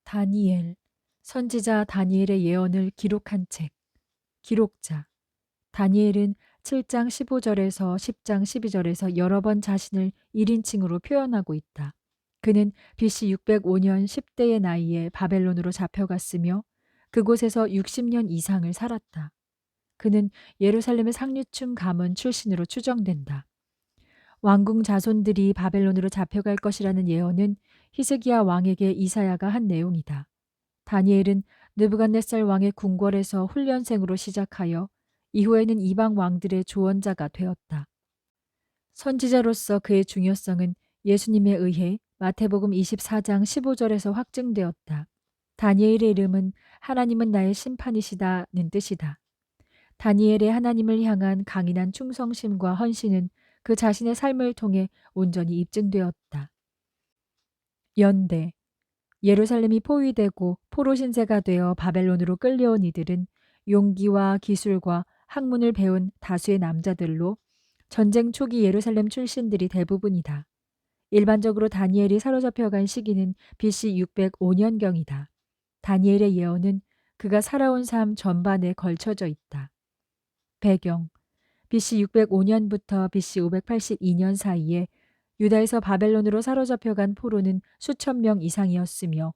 다니엘, 선지자 다니엘의 예언을 기록한 책. 기록자, 다니엘은 7장 15절에서 10장 12절에서 여러 번 자신을 1인칭으로 표현하고 있다. 그는 BC 605년 10대의 나이에 바벨론으로 잡혀갔으며 그곳에서 60년 이상을 살았다. 그는 예루살렘의 상류층 가문 출신으로 추정된다. 왕궁 자손들이 바벨론으로 잡혀갈 것이라는 예언은 히스기야 왕에게 이사야가 한 내용이다. 다니엘은 느부갓네살 왕의 궁궐에서 훈련생으로 시작하여 이후에는 이방 왕들의 조언자가 되었다. 선지자로서 그의 중요성은 예수님에 의해 마태복음 24장 15절에서 확증되었다. 다니엘의 이름은 하나님은 나의 심판이시다는 뜻이다. 다니엘의 하나님을 향한 강인한 충성심과 헌신은 그 자신의 삶을 통해 온전히 입증되었다. 연대, 예루살렘이 포위되고 포로 신세가 되어 바벨론으로 끌려온 이들은 용기와 기술과 학문을 배운 다수의 남자들로 전쟁 초기 예루살렘 출신들이 대부분이다. 일반적으로 다니엘이 사로잡혀간 시기는 BC 605년경이다. 다니엘의 예언은 그가 살아온 삶 전반에 걸쳐져 있다. 배경, BC 605년부터 BC 582년 사이에 유다에서 바벨론으로 사로잡혀간 포로는 수천 명 이상이었으며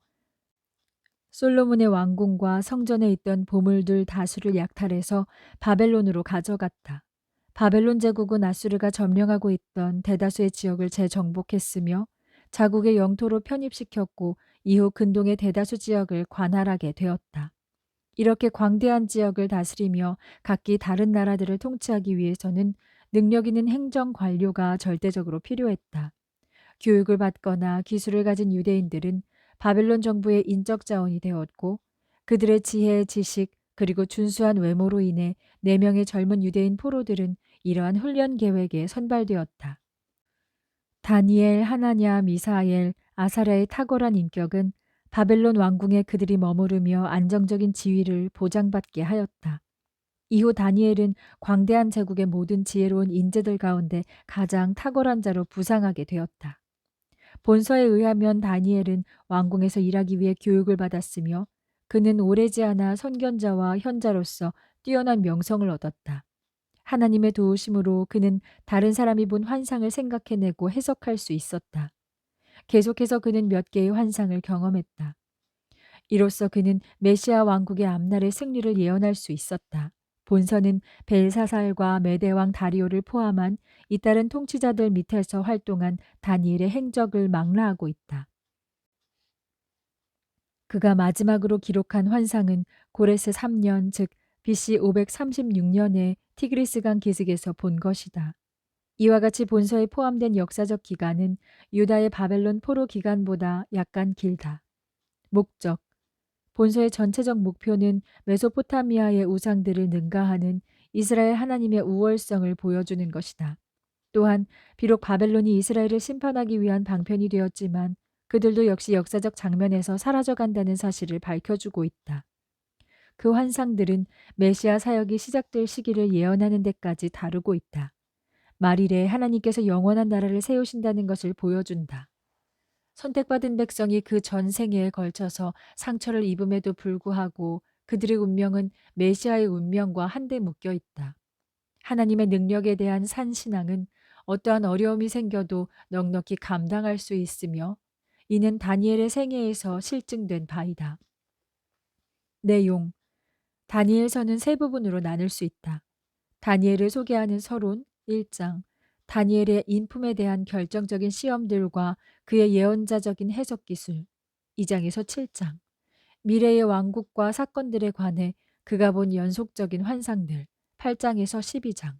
솔로몬의 왕궁과 성전에 있던 보물들 다수를 약탈해서 바벨론으로 가져갔다. 바벨론 제국은 아수르가 점령하고 있던 대다수의 지역을 재정복했으며 자국의 영토로 편입시켰고 이후 근동의 대다수 지역을 관할하게 되었다. 이렇게 광대한 지역을 다스리며 각기 다른 나라들을 통치하기 위해서는 능력 있는 행정 관료가 절대적으로 필요했다. 교육을 받거나 기술을 가진 유대인들은 바벨론 정부의 인적 자원이 되었고 그들의 지혜, 지식, 그리고 준수한 외모로 인해 4명의 젊은 유대인 포로들은 이러한 훈련 계획에 선발되었다. 다니엘, 하나냐, 미사엘, 아사랴의 탁월한 인격은 바벨론 왕궁에 그들이 머무르며 안정적인 지위를 보장받게 하였다. 이후 다니엘은 광대한 제국의 모든 지혜로운 인재들 가운데 가장 탁월한 자로 부상하게 되었다. 본서에 의하면 다니엘은 왕궁에서 일하기 위해 교육을 받았으며 그는 오래지 않아 선견자와 현자로서 뛰어난 명성을 얻었다. 하나님의 도우심으로 그는 다른 사람이 본 환상을 생각해내고 해석할 수 있었다. 계속해서 그는 몇 개의 환상을 경험했다. 이로써 그는 메시아 왕국의 앞날의 승리를 예언할 수 있었다. 본서는 벨사살과 메대왕 다리오를 포함한 잇따른 통치자들 밑에서 활동한 다니엘의 행적을 망라하고 있다. 그가 마지막으로 기록한 환상은 고레스 3년 즉 BC 536년에 티그리스강 기슭에서 본 것이다. 이와 같이 본서에 포함된 역사적 기간은 유다의 바벨론 포로 기간보다 약간 길다. 목적, 본서의 전체적 목표는 메소포타미아의 우상들을 능가하는 이스라엘 하나님의 우월성을 보여주는 것이다. 또한 비록 바벨론이 이스라엘을 심판하기 위한 방편이 되었지만 그들도 역시 역사적 장면에서 사라져간다는 사실을 밝혀주고 있다. 그 환상들은 메시아 사역이 시작될 시기를 예언하는 데까지 다루고 있다. 말일에 하나님께서 영원한 나라를 세우신다는 것을 보여준다. 선택받은 백성이 그 전 생애에 걸쳐서 상처를 입음에도 불구하고 그들의 운명은 메시아의 운명과 한데 묶여 있다. 하나님의 능력에 대한 산신앙은 어떠한 어려움이 생겨도 넉넉히 감당할 수 있으며 이는 다니엘의 생애에서 실증된 바이다. 내용, 다니엘서는 세 부분으로 나눌 수 있다. 다니엘을 소개하는 서론 1장, 다니엘의 인품에 대한 결정적인 시험들과 그의 예언자적인 해석 기술 2장에서 7장, 미래의 왕국과 사건들에 관해 그가 본 연속적인 환상들 8장에서 12장.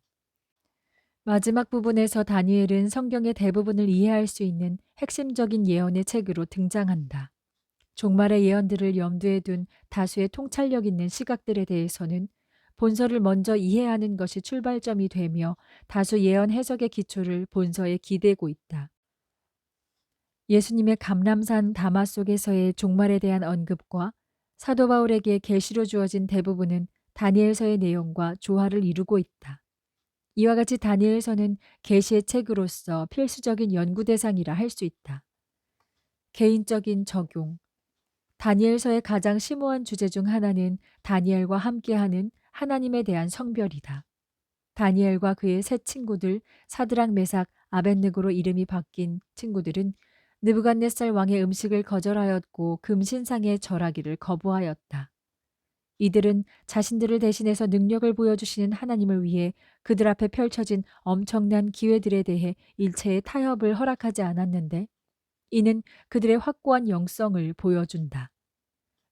마지막 부분에서 다니엘은 성경의 대부분을 이해할 수 있는 핵심적인 예언의 책으로 등장한다. 종말의 예언들을 염두에 둔 다수의 통찰력 있는 시각들에 대해서는 본서를 먼저 이해하는 것이 출발점이 되며 다수 예언 해석의 기초를 본서에 기대고 있다. 예수님의 감람산 담화 속에서의 종말에 대한 언급과 사도 바울에게 계시로 주어진 대부분은 다니엘서의 내용과 조화를 이루고 있다. 이와 같이 다니엘서는 계시의 책으로서 필수적인 연구 대상이라 할 수 있다. 개인적인 적용. 다니엘서의 가장 심오한 주제 중 하나는 다니엘과 함께하는 하나님에 대한 성별이다. 다니엘과 그의 세 친구들 사드락 메삭 아벳느고로 이름이 바뀐 친구들은 느부갓네살 왕의 음식을 거절하였고 금신상에 절하기를 거부하였다. 이들은 자신들을 대신해서 능력을 보여주시는 하나님을 위해 그들 앞에 펼쳐진 엄청난 기회들에 대해 일체의 타협을 허락하지 않았는데 이는 그들의 확고한 영성을 보여준다.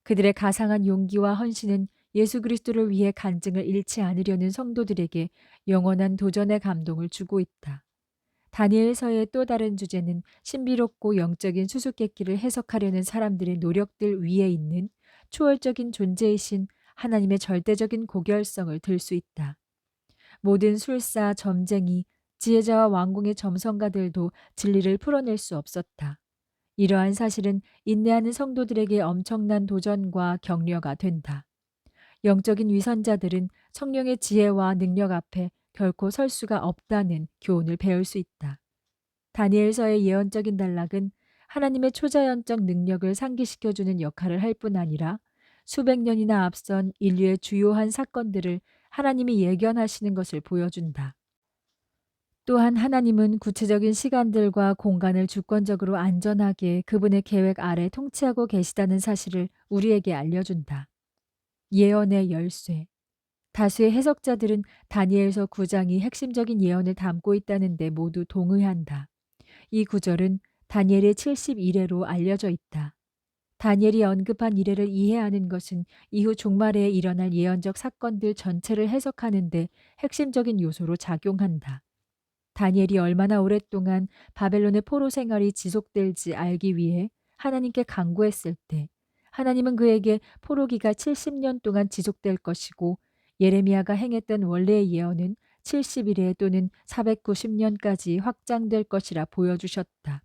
그들의 가상한 용기와 헌신은 예수 그리스도를 위해 간증을 잃지 않으려는 성도들에게 영원한 도전의 감동을 주고 있다. 다니엘서의 또 다른 주제는 신비롭고 영적인 수수께끼를 해석하려는 사람들의 노력들 위에 있는 초월적인 존재이신 하나님의 절대적인 고결성을 들 수 있다. 모든 술사, 점쟁이, 지혜자와 왕궁의 점성가들도 진리를 풀어낼 수 없었다. 이러한 사실은 인내하는 성도들에게 엄청난 도전과 격려가 된다. 영적인 위선자들은 성령의 지혜와 능력 앞에 결코 설 수가 없다는 교훈을 배울 수 있다. 다니엘서의 예언적인 단락은 하나님의 초자연적 능력을 상기시켜주는 역할을 할 뿐 아니라 수백 년이나 앞선 인류의 주요한 사건들을 하나님이 예견하시는 것을 보여준다. 또한 하나님은 구체적인 시간들과 공간을 주권적으로 안전하게 그분의 계획 아래 통치하고 계시다는 사실을 우리에게 알려준다. 예언의 열쇠. 다수의 해석자들은 다니엘서 9장이 핵심적인 예언을 담고 있다는 데 모두 동의한다. 이 구절은 다니엘의 70일에로 알려져 있다. 다니엘이 언급한 이래를 이해하는 것은 이후 종말에 일어날 예언적 사건들 전체를 해석하는 데 핵심적인 요소로 작용한다. 다니엘이 얼마나 오랫동안 바벨론의 포로 생활이 지속될지 알기 위해 하나님께 간구했을 때 하나님은 그에게 포로기가 70년 동안 지속될 것이고 예레미야가 행했던 원래의 예언은 70일에 또는 490년까지 확장될 것이라 보여주셨다.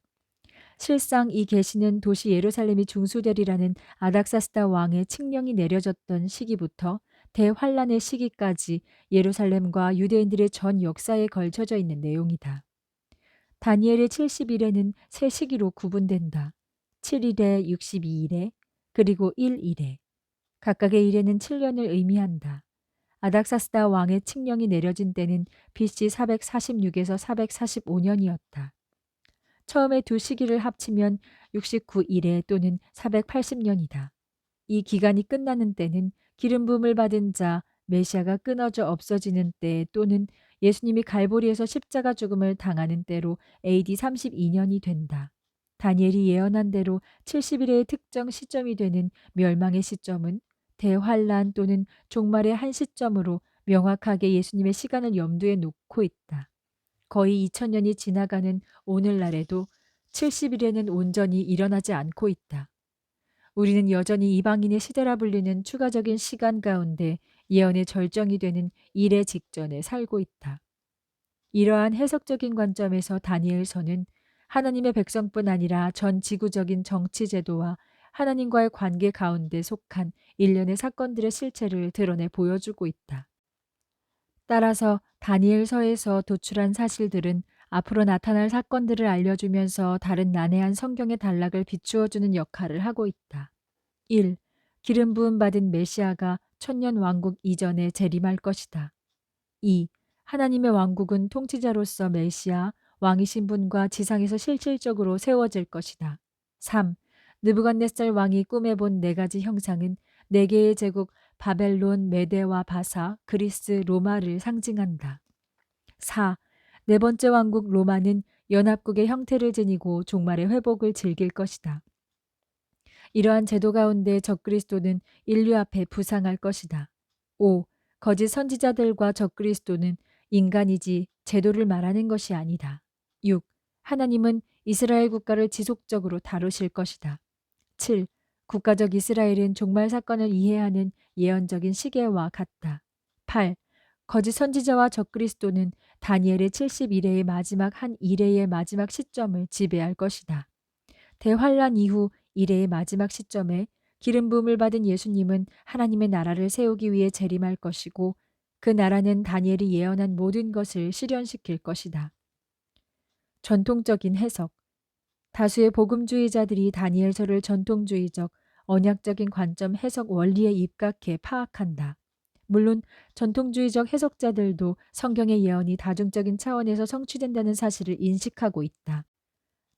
실상 이 계시는 도시 예루살렘이 중수되리라는 아닥사스다 왕의 칙령이 내려졌던 시기부터 대환란의 시기까지 예루살렘과 유대인들의 전 역사에 걸쳐져 있는 내용이다. 다니엘의 70일에는 세 시기로 구분된다. 7일에 62일에 그리고 1일에 각각의 일에는 7년을 의미한다. 아닥사스다 왕의 칙령이 내려진 때는 BC 446에서 445년이었다. 처음에 두 시기를 합치면 69일에 또는 480년이다. 이 기간이 끝나는 때는 기름 부음을 받은 자 메시아가 끊어져 없어지는 때 또는 예수님이 갈보리에서 십자가 죽음을 당하는 때로 AD 32년이 된다. 다니엘이 예언한 대로 70일의 특정 시점이 되는 멸망의 시점은 대환란 또는 종말의 한 시점으로 명확하게 예수님의 시간을 염두에 놓고 있다. 거의 2000년이 지나가는 오늘날에도 70일에는 온전히 일어나지 않고 있다. 우리는 여전히 이방인의 시대라 불리는 추가적인 시간 가운데 예언의 절정이 되는 일의 직전에 살고 있다. 이러한 해석적인 관점에서 다니엘서는 하나님의 백성뿐 아니라 전 지구적인 정치 제도와 하나님과의 관계 가운데 속한 일련의 사건들의 실체를 드러내 보여주고 있다. 따라서 다니엘서에서 도출한 사실들은 앞으로 나타날 사건들을 알려주면서 다른 난해한 성경의 단락을 비추어주는 역할을 하고 있다. 1. 기름 부음 받은 메시아가 천년 왕국 이전에 재림할 것이다. 2. 하나님의 왕국은 통치자로서 메시아, 왕이신 분과 지상에서 실질적으로 세워질 것이다. 3. 느부갓네살 왕이 꿈에 본 네 가지 형상은 네 개의 제국 바벨론, 메데와 바사, 그리스, 로마를 상징한다. 4. 네 번째 왕국 로마는 연합국의 형태를 지니고 종말의 회복을 즐길 것이다. 이러한 제도 가운데 적그리스도는 인류 앞에 부상할 것이다. 5. 거짓 선지자들과 적그리스도는 인간이지 제도를 말하는 것이 아니다. 6. 하나님은 이스라엘 국가를 지속적으로 다루실 것이다. 7. 국가적 이스라엘은 종말 사건을 이해하는 예언적인 시계와 같다. 8. 거짓 선지자와 적그리스도는 다니엘의 70일의 마지막 한 일회의 마지막 시점을 지배할 것이다. 대환란 이후 일회의 마지막 시점에 기름 부음을 받은 예수님은 하나님의 나라를 세우기 위해 재림할 것이고 그 나라는 다니엘이 예언한 모든 것을 실현시킬 것이다. 전통적인 해석. 다수의 복음주의자들이 다니엘서를 전통주의적, 언약적인 관점 해석 원리에 입각해 파악한다. 물론 전통주의적 해석자들도 성경의 예언이 다중적인 차원에서 성취된다는 사실을 인식하고 있다.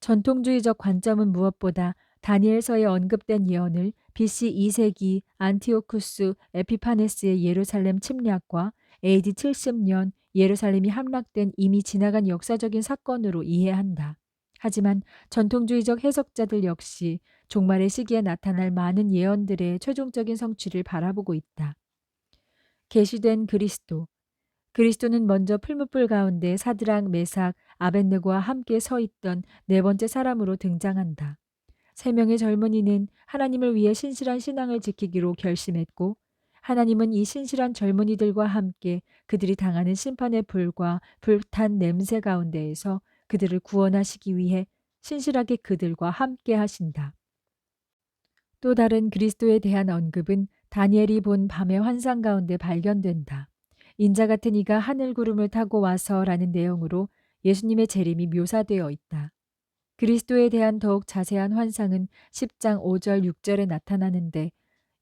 전통주의적 관점은 무엇보다 다니엘서에 언급된 예언을 BC 2세기 안티오쿠스 에피파네스의 예루살렘 침략과 AD 70년 예루살렘이 함락된 이미 지나간 역사적인 사건으로 이해한다. 하지만 전통주의적 해석자들 역시 종말의 시기에 나타날 많은 예언들의 최종적인 성취를 바라보고 있다. 계시된 그리스도. 그리스도는 먼저 풀무불 가운데 사드락, 메삭, 아벳느고와 함께 서 있던 네 번째 사람으로 등장한다. 세 명의 젊은이는 하나님을 위해 신실한 신앙을 지키기로 결심했고, 하나님은 이 신실한 젊은이들과 함께 그들이 당하는 심판의 불과 불탄 냄새 가운데에서 그들을 구원하시기 위해 신실하게 그들과 함께 하신다. 또 다른 그리스도에 대한 언급은 다니엘이 본 밤의 환상 가운데 발견된다. 인자 같은 이가 하늘 구름을 타고 와서라는 내용으로 예수님의 재림이 묘사되어 있다. 그리스도에 대한 더욱 자세한 환상은 10장 5절 6절에 나타나는데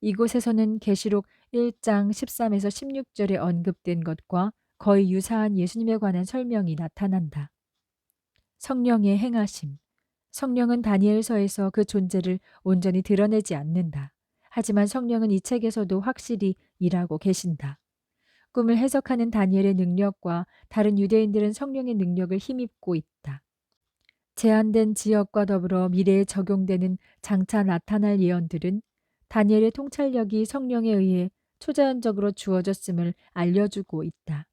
이곳에서는 계시록 1장 13에서 16절에 언급된 것과 거의 유사한 예수님에 관한 설명이 나타난다. 성령의 행하심. 성령은 다니엘서에서 그 존재를 온전히 드러내지 않는다. 하지만 성령은 이 책에서도 확실히 일하고 계신다. 꿈을 해석하는 다니엘의 능력과 다른 유대인들은 성령의 능력을 힘입고 있다. 제한된 지역과 더불어 미래에 적용되는 장차 나타날 예언들은 다니엘의 통찰력이 성령에 의해 초자연적으로 주어졌음을 알려주고 있다.